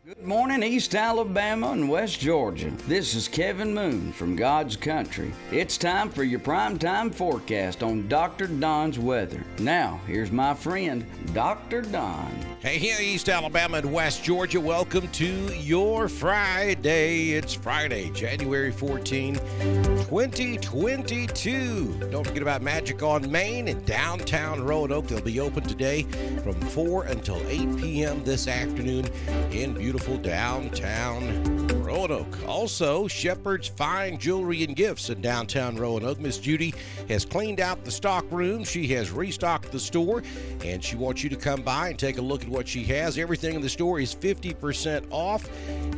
Good morning, East Alabama and West Georgia. This is Kevin Moon from God's Country. It's time for your primetime forecast on Dr. Don's weather. Now, here's my friend, Dr. Don. Hey, here, East Alabama and West Georgia. Welcome to your Friday. It's Friday, January 14, 2022. Don't forget about Magic on Main and downtown Roanoke. They'll be open today from 4 until 8 p.m. this afternoon in beautiful downtown Roanoke. Also, Shepherd's Fine Jewelry and Gifts in downtown Roanoke. Miss Judy has cleaned out the stock room. She has restocked the store, and she wants you to come by and take a look at what she has. Everything in the store is 50% off.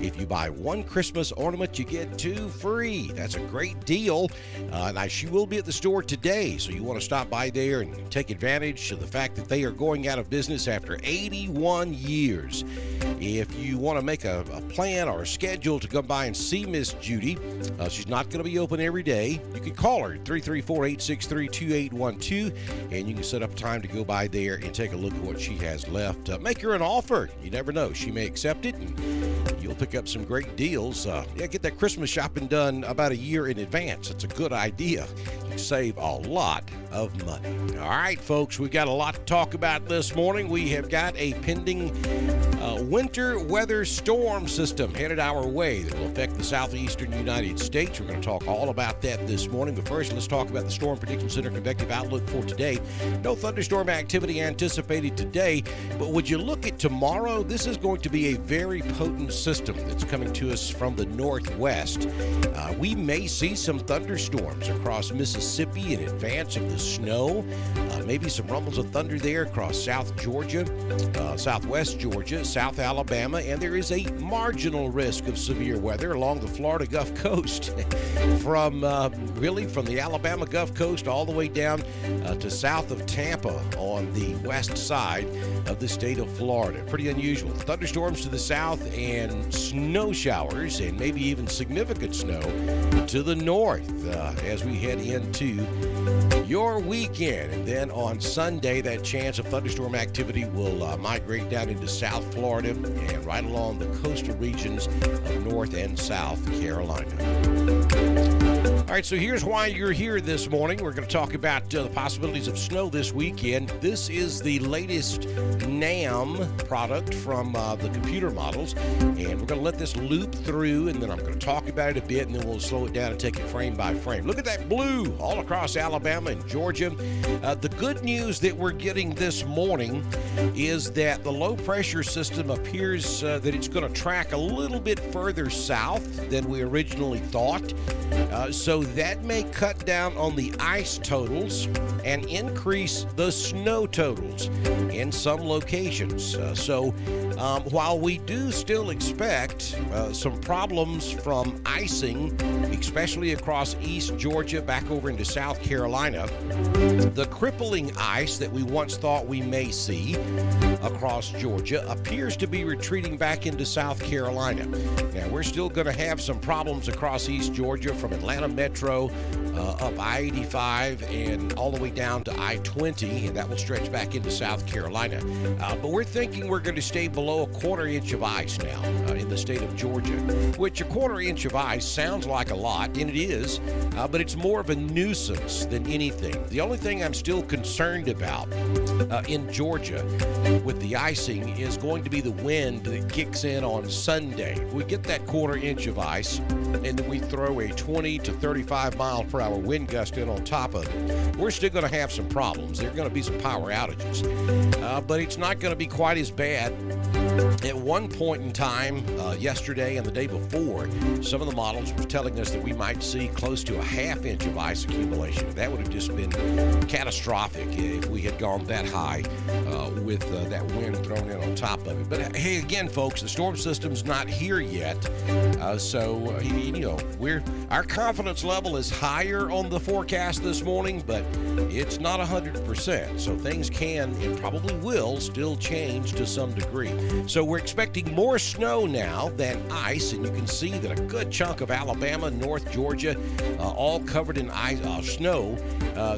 If you buy one Christmas ornament, you get two free. That's a great deal. Now, she will be at the store today, so you want to stop by there and take advantage of the fact that they are going out of business after 81 years. If you want to make a plan or a schedule to come by and see Miss Judy, she's not going to be open every day. You can call her at 334-863-2812, and you can set up time to go by there and take a look at what she has left. Make her an offer. You never know. She may accept it, and you'll pick up some great deals. Get that Christmas shopping done about a year in advance. It's a good idea. You save a lot of money. All right, folks, we've got a lot to talk about this morning. We have got a pending winter weather storm system headed our way that will affect the southeastern United States. We're going to talk all about that this morning. But first, let's talk about the Storm Prediction Center convective outlook for today. No thunderstorm activity anticipated today, but would you look at tomorrow? This is going to be a very potent system that's coming to us from the northwest. We may see some thunderstorms across Mississippi in advance of the snow. Maybe some rumbles of thunder there across South Georgia, Southwest Georgia, South Alabama, and there is a marginal risk of severe weather along the Florida Gulf Coast from the Alabama Gulf Coast all the way down to south of Tampa on the west side of the state of Florida. Pretty unusual. Thunderstorms to the south and snow showers and maybe even significant snow to the north as we head into your weekend. And then on Sunday, that chance of thunderstorm activity will migrate down into South Florida and right along the coastal regions of North and South Carolina. All right, so here's why you're here this morning. We're going to talk about the possibilities of snow this weekend. This is the latest NAM product from the computer models, and we're going to let this loop through, and then I'm going to talk about it a bit, and then we'll slow it down and take it frame by frame. Look at that blue all across Alabama and Georgia. The good news that we're getting this morning is that the low-pressure system appears that it's going to track a little bit further south than we originally thought. So that may cut down on the ice totals and increase the snow totals in some locations. While we do still expect some problems from icing, especially across East Georgia back over into South Carolina, the crippling ice that we once thought we may see across Georgia appears to be retreating back into South Carolina. Now, we're still going to have some problems across East Georgia from Atlanta Metro up I-85 and all the way down to I-20, and that will stretch back into South Carolina. But we're thinking we're going to stay below a quarter inch of ice now in the state of Georgia, which a quarter inch of ice sounds like a lot, and it is, but it's more of a nuisance than anything. The only thing I'm still concerned about in Georgia with the icing is going to be the wind that kicks in on Sunday. If we get that quarter inch of ice and then we throw a 20 to 35 mile per hour wind gust in on top of it, we're still going to have some problems. There are going to be some power outages, but it's not going to be quite as bad. At one point in time, yesterday and the day before, some of the models were telling us that we might see close to a half inch of ice accumulation. That would have just been catastrophic if we had gone that high with that wind thrown in on top of it. But hey, again, folks, the storm system's not here yet, so our confidence level is higher on the forecast this morning, but it's not 100%. So things can and probably will still change to some degree. So we're expecting more snow now than ice, and you can see that a good chunk of Alabama, North Georgia, all covered in snow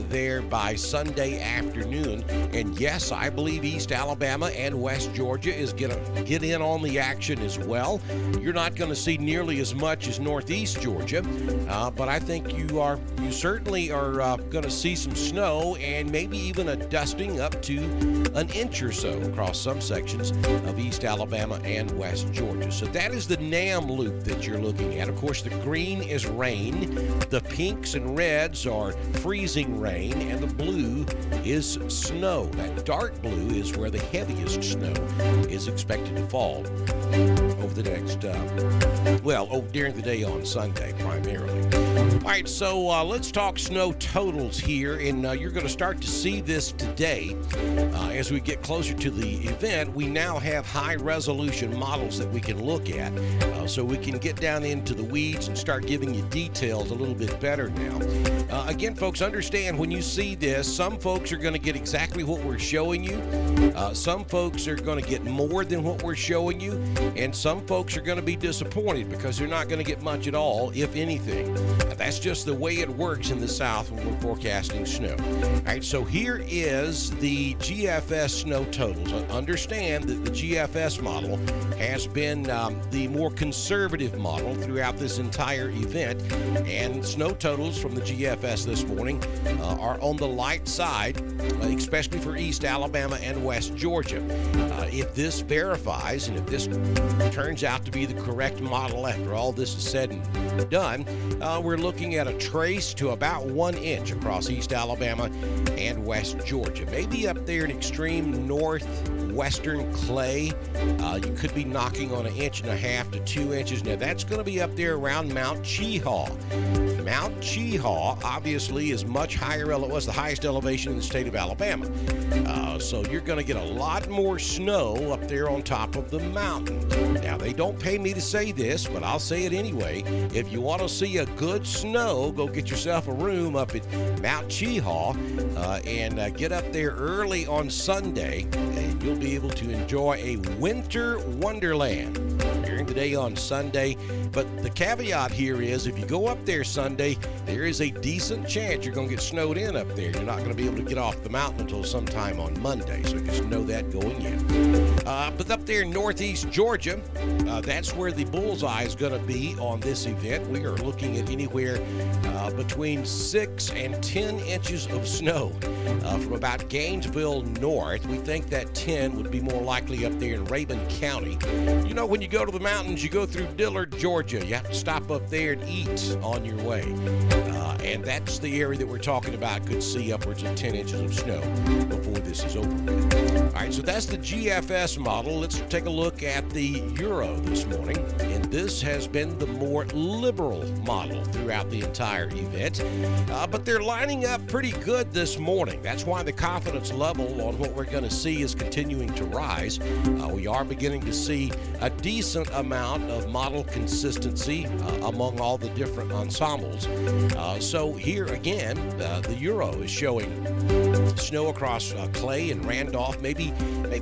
there by Sunday afternoon. And yes, I believe East Alabama and West Georgia is going to get in on the action as well. You're not going to see nearly as much as Northeast Georgia, but I think you certainly are going to see some snow and maybe even a dusting up to an inch or so across some sections of East Alabama and West Georgia. So that is the NAM loop that you're looking at. Of course, the green is rain, the pinks and reds are freezing rain, and the blue is snow. That dark blue is where the heaviest snow is expected to fall over the next, during the day on Sunday primarily. All right, so let's talk snow totals here, and you're going to start to see this today. As we get closer to the event, we now have high-resolution models that we can look at, so we can get down into the weeds and start giving you details a little bit better now. Again, folks, understand when you see this, some folks are going to get exactly what we're showing you. Some folks are going to get more than what we're showing you, and some folks are going to be disappointed because they're not going to get much at all, if anything. That's just the way it works in the South when we're forecasting snow. All right, so here is the GFS snow totals. Understand that the GFS model has been the more conservative model throughout this entire event, and snow totals from the GFS this morning are on the light side, especially for East Alabama and West Georgia. If this verifies and if this turns out to be the correct model after all this is said and done, we're looking at a trace to about 1 inch across East Alabama and West Georgia. Maybe up there in extreme northwestern Clay, you could be knocking on 1.5 inches to 2 inches. Now that's going to be up there around Mount Cheehaw. Mount Cheehaw obviously is much higher. It was the highest elevation in the state of Alabama. So you're going to get a lot more snow up there on top of the mountain. Now, they don't pay me to say this, but I'll say it anyway. If you want to see a good snow, go get yourself a room up at Mount Cheehaw and get up there early on Sunday, and you'll be able to enjoy a winter wonderland during the day on Sunday. But the caveat here is if you go up there Sunday, there is a decent chance you're going to get snowed in up there. You're not going to be able to get off the mountain until sometime on Monday, so just know that going in. But up there in Northeast Georgia, that's where the bullseye is going to be on this event. We are looking at anywhere between 6 and 10 inches of snow from about Gainesville north. We think that 10 would be more likely up there in Rabun County. You know, when you go to the mountains, you go through Dillard, Georgia. You have to stop up there and eat on your way. And that's the area that we're talking about could see upwards of 10 inches of snow before this is over with. All right, so that's the GFS model. Let's take a look at the Euro this morning. And this has been the more liberal model throughout the entire event. But they're lining up pretty good this morning. That's why the confidence level on what we're going to see is continuing to rise. We are beginning to see a decent amount of model consistency among all the different ensembles. So here again, the Euro is showing snow across Clay and Randolph, maybe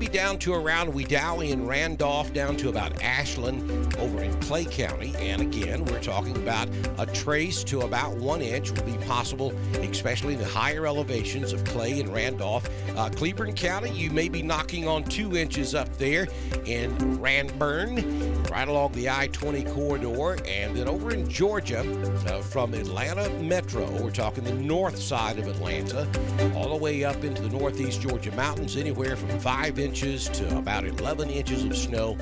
down to around Wedowee and Randolph, down to about Ashland over in Clay County. And again, we're talking about a trace to about 1 inch will be possible, especially in the higher elevations of Clay and Randolph. Cleburne County, you may be knocking on 2 inches up there in Ranburne, right along the I-20 corridor. And then over in Georgia, from Atlanta Metro, we're talking the north side of Atlanta, all the way up into the Northeast Georgia mountains, anywhere from 5 inches to about 11 inches of snow.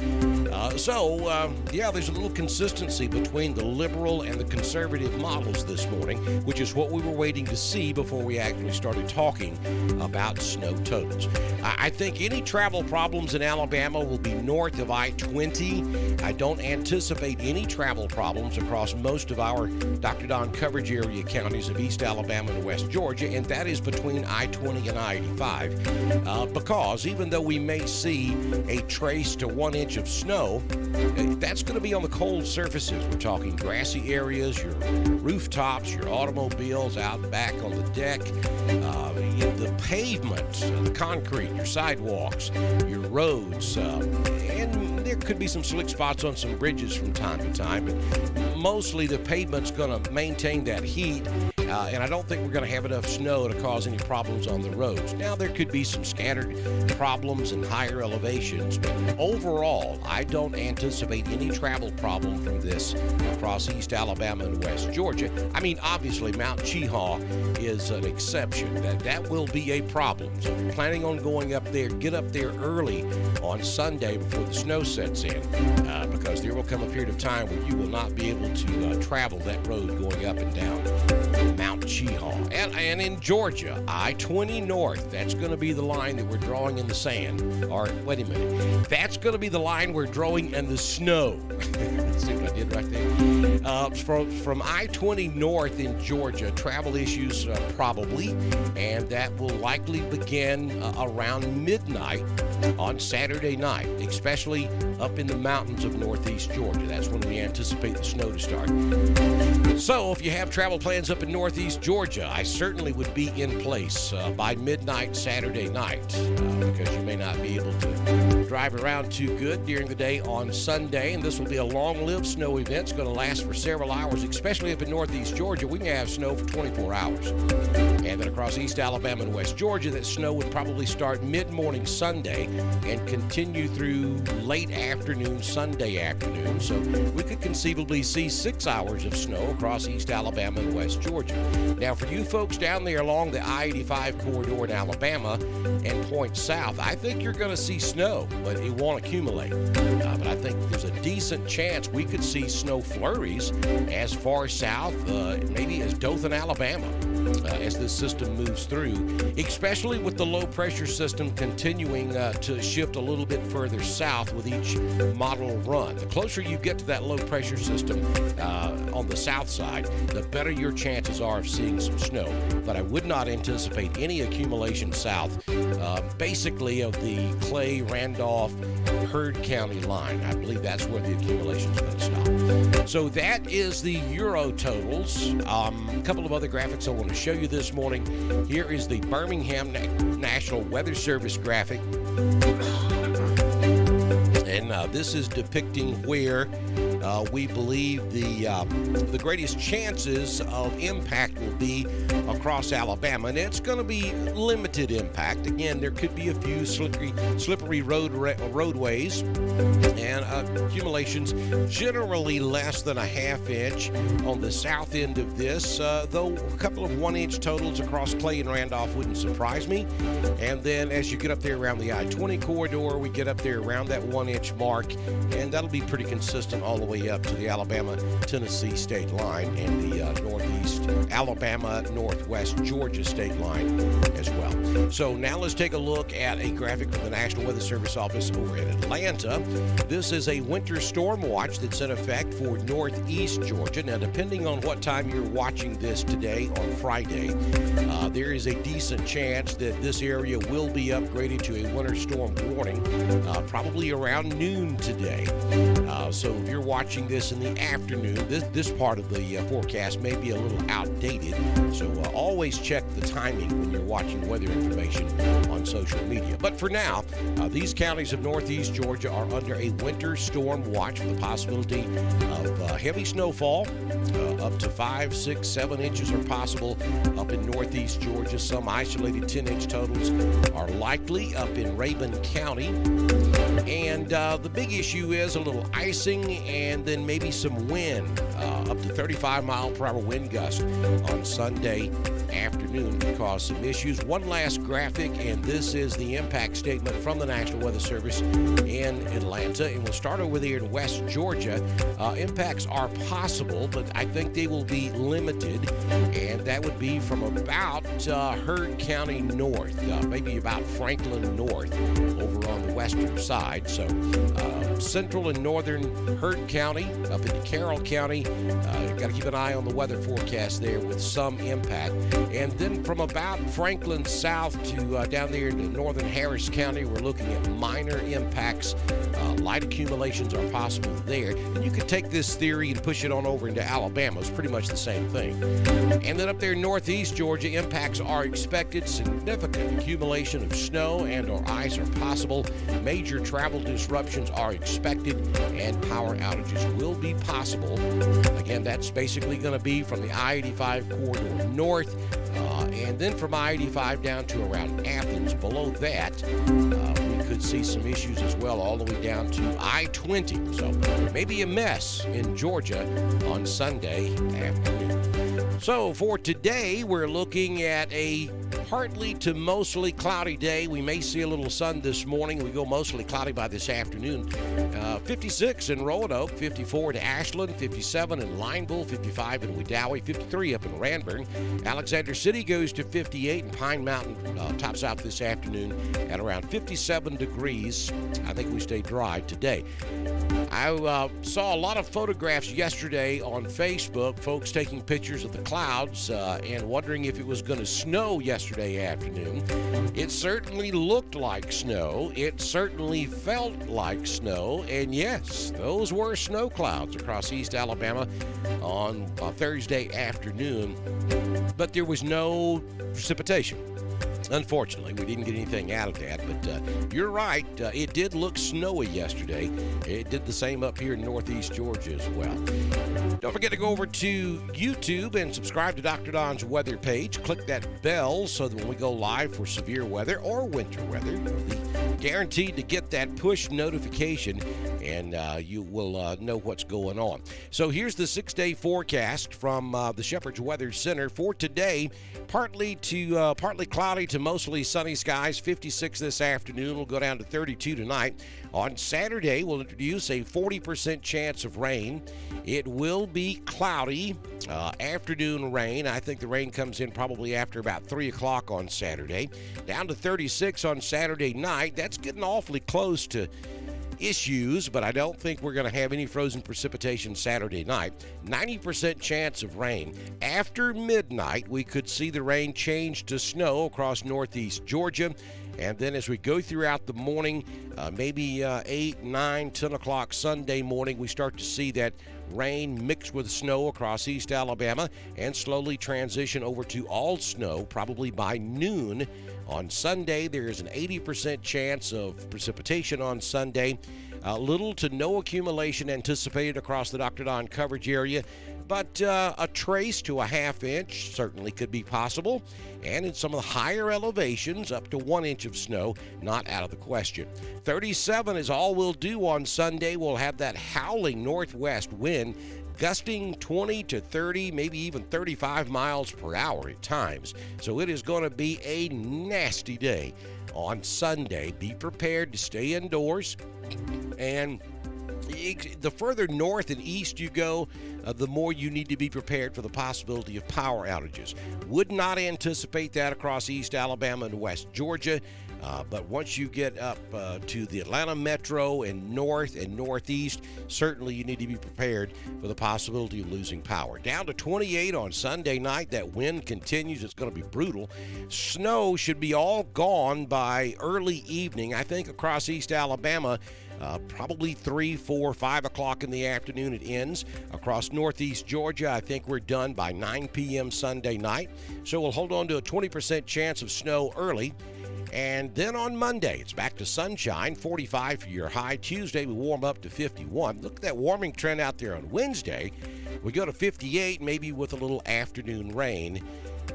There's a little consistency between the liberal and the conservative models this morning, which is what we were waiting to see before we actually started talking about snow totals. I think any travel problems in Alabama will be north of I-20. I don't anticipate any travel problems across most of our Dr. Don coverage area counties of East Alabama and West Georgia, and that is between I-20 and I-85, because even though we may see a trace to 1 inch of snow, That's going to be on the cold surfaces. We're talking grassy areas, your rooftops, your automobiles out back on the deck, the pavement, the concrete, your sidewalks, your roads, and there could be some slick spots on some bridges from time to time, but mostly the pavement's going to maintain that heat. And I don't think we're going to have enough snow to cause any problems on the roads. Now, there could be some scattered problems in higher elevations, but overall, I don't anticipate any travel problem from this across East Alabama and West Georgia. I mean, obviously, Mount Cheahaw is an exception. That will be a problem. So if you're planning on going up there, get up there early on Sunday before the snow sets in, because there will come a period of time where you will not be able to travel that road going up and down Mount Cheahaw. And in Georgia, I-20 North, that's going to be the line that we're drawing in the sand. Or, wait a minute, that's going to be the line we're drawing in the snow. See what I did right there? From I-20 North in Georgia, travel issues probably, and that will likely begin around midnight on Saturday night, especially up in the mountains of northeast Georgia. That's when we anticipate the snow to start. So if you have travel plans up in northeast Georgia, I certainly would be in place by midnight Saturday night, because you may not be able to drive around too good during the day on Sunday, and this will be a long-lived snow event. It's going to last for several hours, especially up in northeast Georgia. We may have snow for 24 hours. And then across East Alabama and West Georgia, that snow would probably start mid-morning Sunday and continue through late afternoon Sunday afternoon. So we could conceivably see 6 hours of snow across East Alabama and West Georgia. Now, for you folks down there along the I-85 corridor in Alabama and point south, I think you're going to see snow, but it won't accumulate. But I think there's a decent chance we could see snow flurries as far south, maybe as Dothan, Alabama, as this system moves through, especially with the low pressure system continuing to shift a little bit further south with each model run. The closer you get to that low pressure system on the south side, the better your chances are of seeing some snow. But I would not anticipate any accumulation south, basically of the Clay, Randolph, Heard County line. I believe that's where the accumulation is going to stop. So that is the Euro totals. A couple of other graphics I want to show you this morning. Here is the Birmingham National Weather Service graphic. And this is depicting where we believe the greatest chances of impact will be across Alabama, and it's going to be limited impact. Again, there could be a few slippery roadways and accumulations, generally less than a half inch on the south end of this, though a couple of 1 inch totals across Clay and Randolph wouldn't surprise me. And then as you get up there around the I-20 corridor, we get up there around that 1 inch mark, and that'll be pretty consistent all the way up to the Alabama-Tennessee state line and the northeast Alabama-northwest Georgia state line as well. So now let's take a look at a graphic from the National Weather Service office over in Atlanta. This is a winter storm watch that's in effect for northeast Georgia. Now, depending on what time you're watching this today on Friday, there is a decent chance that this area will be upgraded to a winter storm warning, probably around noon today. So if you're watching this in the afternoon, this part of the forecast may be a little outdated. So always check the timing when you're watching weather information on social media. But for now, these counties of northeast Georgia are under a winter storm watch with the possibility of heavy snowfall. Up to 5, 6, 7 inches are possible up in northeast Georgia. Some isolated 10-inch totals are likely up in Rabun County. And the big issue is a little icing and then maybe some wind, up to 35-mile-per-hour wind gust on Sunday afternoon could cause some issues. One last graphic, and this is the impact statement from the National Weather Service in Atlanta. And we'll start over there in West Georgia. Impacts are possible, but I think they will be limited, and that would be from about Heard County north, maybe about Franklin north over on the western side. So central and northern Heard County, up into Carroll County. Got to keep an eye on the weather forecast there with some impact. And then from about Franklin south to down there into northern Harris County, we're looking at minor impacts. Light accumulations are possible there. And you could take this theory and push it on over into Alabama. It's pretty much the same thing. And then up there in northeast Georgia, impacts are expected. Significant accumulation of snow and or ice are possible. Major travel disruptions are expected, and power outages will be possible. Again, that's basically going to be from the I-85 corridor north, and then from I-85 down to around Athens. Below that, we could see some issues as well, all the way down to I-20. So maybe a mess in Georgia on Sunday afternoon. So for today, we're looking at a partly to mostly cloudy day. We may see a little sun this morning. We go mostly cloudy by this afternoon. 56 in Roanoke, 54 to Ashland, 57 in Lineville, 55 in Wedowee, 53 up in Ranburne. Alexander City goes to 58, and Pine Mountain tops out this afternoon at around 57 degrees. I think we stay dry today. I saw a lot of photographs yesterday on Facebook, folks taking pictures of the clouds and wondering if it was going to snow yesterday afternoon. It certainly looked like snow. It certainly felt like snow. And yes, those were snow clouds across East Alabama on Thursday afternoon. But there was no precipitation. Unfortunately, we didn't get anything out of that, but you're right. It did look snowy yesterday. It did the same up here in northeast Georgia as well. Don't forget to go over to YouTube and subscribe to Dr. Don's weather page. Click that bell so that when we go live for severe weather or winter weather, you'll be guaranteed to get that push notification, and you will know what's going on. So here's the 6-day forecast from the Shepherd's Weather Center for today. Partly cloudy to mostly sunny skies, 56 this afternoon. We'll go down to 32 tonight. On Saturday, we'll introduce a 40% chance of rain. It will be cloudy, afternoon rain. I think the rain comes in probably after about 3 o'clock on Saturday. Down to 36 on Saturday night. That's getting awfully close to issues, but I don't think we're going to have any frozen precipitation Saturday night. 90% chance of rain. After midnight, we could see the rain change to snow across northeast Georgia. And then as we go throughout the morning, maybe 8, 9, 10 o'clock Sunday morning, we start to see that rain mixed with snow across East Alabama and slowly transition over to all snow probably by noon. On Sunday, there is an 80% chance of precipitation on Sunday. Little to no accumulation anticipated across the Dr. Don coverage area, but a trace to a half inch certainly could be possible. And in some of the higher elevations, up to 1 inch of snow, not out of the question. 37 is all we'll do on Sunday. We'll have that howling northwest wind, gusting 20 to 30, maybe even 35 miles per hour at times. So it is going to be a nasty day on Sunday. Be prepared to stay indoors. And the further north and east you go, the more you need to be prepared for the possibility of power outages. Would not anticipate that across East Alabama and West Georgia. But once you get up to the Atlanta metro and north and northeast, certainly you need to be prepared for the possibility of losing power. Down to 28 on Sunday night. That wind continues. It's going to be brutal. Snow should be all gone by early evening. I think across East Alabama, probably 3, 4, 5 o'clock in the afternoon it ends. Across northeast Georgia, I think we're done by 9 p.m. Sunday night. So we'll hold on to a 20% chance of snow early. And then on Monday, it's back to sunshine, 45 for your high. Tuesday, we warm up to 51. Look at that warming trend out there on Wednesday. We go to 58, maybe with a little afternoon rain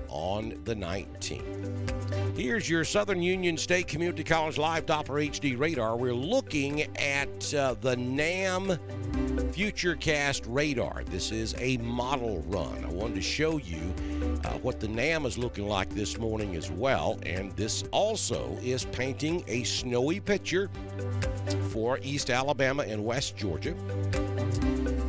on the 19th. Here's your Southern Union State Community College Live Doppler HD radar. We're looking at the NAM Futurecast radar. This is a model run. I wanted to show you what the NAM is looking like this morning as well. And this also is painting a snowy picture for East Alabama and West Georgia.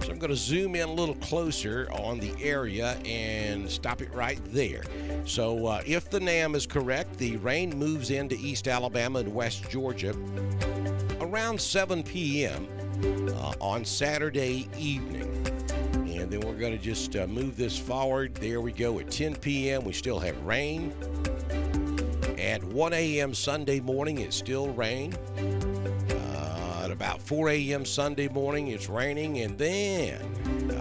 So I'm going to zoom in a little closer on the area and stop it right there. So if the NAM is correct, the rain moves into East Alabama and West Georgia around 7 p.m. on Saturday evening. And then we're going to just move this forward. There we go. At 10 p.m., we still have rain. At 1 a.m. Sunday morning, it's still rain. At about 4 a.m. Sunday morning, it's raining. And then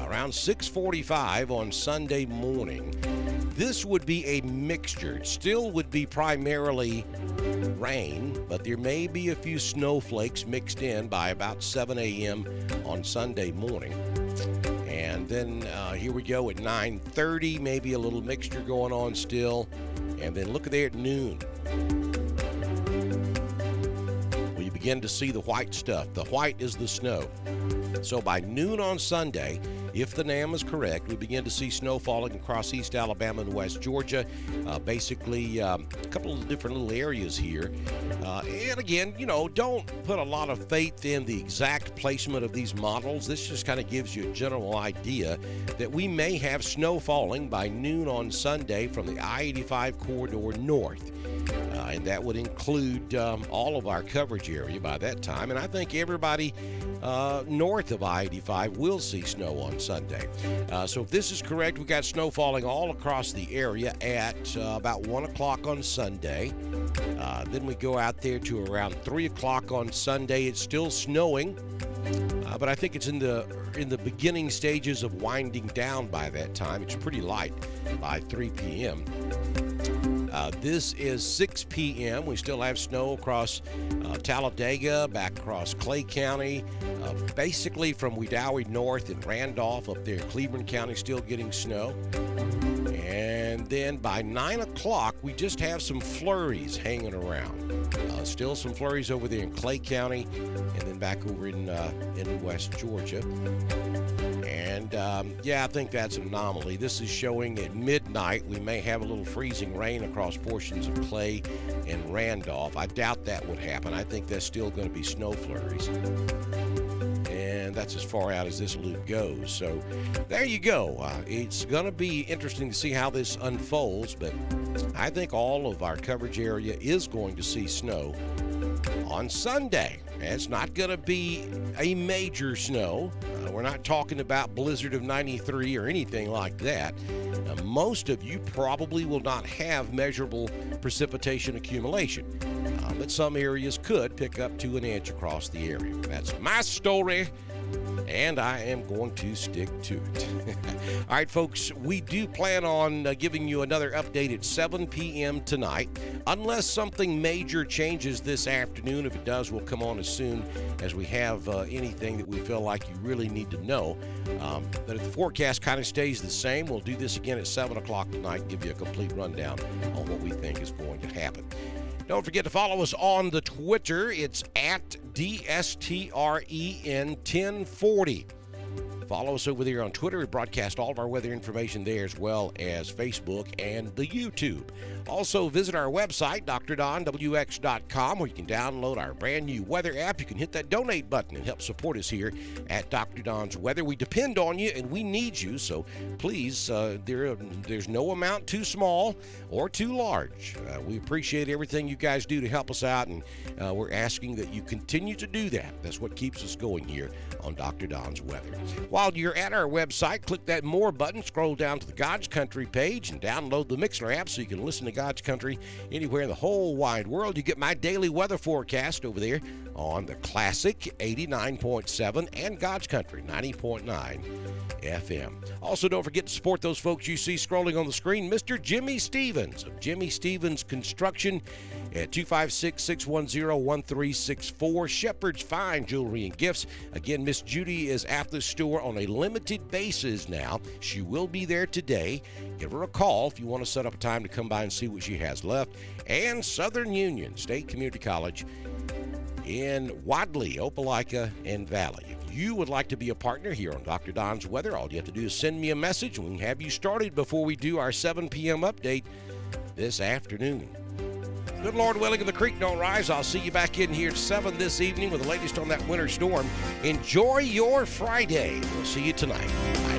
around 6:45 on Sunday morning, this would be a mixture. It still would be primarily rain, but there may be a few snowflakes mixed in by about 7 a.m. on Sunday morning. And then here we go at 9:30, maybe a little mixture going on still. And then look at there at noon. Well, you begin to see the white stuff. The white is the snow. So by noon on Sunday, if the NAM is correct, we begin to see snow falling across East Alabama and West Georgia. Basically, a couple of different little areas here. And again, don't put a lot of faith in the exact placement of these models. This just kind of gives you a general idea that we may have snow falling by noon on Sunday from the I-85 corridor north. And that would include all of our coverage area by that time. And I think everybody north of I-85 will see snow on Sunday. So if this is correct, we've got snow falling all across the area at about 1 o'clock on Sunday. Then we go out there to around 3 o'clock on Sunday. It's still snowing, but I think it's in the beginning stages of winding down by that time. It's pretty light by 3 p.m. This is 6 p.m. We still have snow across Talladega, back across Clay County, basically from Wedowee north and Randolph up there. Cleveland County still getting snow. And then by 9 o'clock, we just have some flurries hanging around. Still some flurries over there in Clay County and then back over in West Georgia. And, I think that's an anomaly. This is showing at midnight we may have a little freezing rain across portions of Clay and Randolph. I doubt that would happen. I think that's still going to be snow flurries. And that's as far out as this loop goes. So there you go. It's going to be interesting to see how this unfolds, but I think all of our coverage area is going to see snow on Sunday. It's not going to be a major snow. We're not talking about blizzard of 93 or anything like that. Most of you probably will not have measurable precipitation accumulation, but some areas could pick up to an inch across the area. That's my story, and I am going to stick to it. All right, folks, we do plan on giving you another update at 7 p.m. tonight. Unless something major changes this afternoon, if it does, we'll come on as soon as we have anything that we feel like you really need to know. But if the forecast kind of stays the same, we'll do this again at 7 o'clock tonight and give you a complete rundown on what we think is going to happen. Don't forget to follow us on the Twitter. It's at DSTREN1040. Follow us over there on Twitter. We broadcast all of our weather information there, as well as Facebook and the YouTube. Also, visit our website, drdonwx.com, where you can download our brand new weather app. You can hit that donate button and help support us here at Dr. Don's Weather. We depend on you, and we need you, so please, there's no amount too small or too large. We appreciate everything you guys do to help us out, and we're asking that you continue to do that. That's what keeps us going here on Dr. Don's Weather. While you're at our website, click that More button, scroll down to the God's Country page, and download the Mixler app so you can listen to God's Country anywhere in the whole wide world. You get my daily weather forecast over there on the Classic 89.7 and God's Country 90.9 FM. Also, don't forget to support those folks you see scrolling on the screen. Mr. Jimmy Stevens of Jimmy Stevens Construction at 256-610-1364. Shepherd's Fine Jewelry and Gifts. Again, Miss Judy is at the store on a limited basis now. She will be there today. Give her a call if you want to set up a time to come by and see what she has left. And Southern Union State Community College in Wadley, Opelika, and Valley. If you would like to be a partner here on Dr. Don's Weather, all you have to do is send me a message, and we can have you started before we do our 7 p.m. update this afternoon. Good Lord willing, if the creek don't rise, I'll see you back in here at 7 this evening with the latest on that winter storm. Enjoy your Friday. We'll see you tonight. Bye.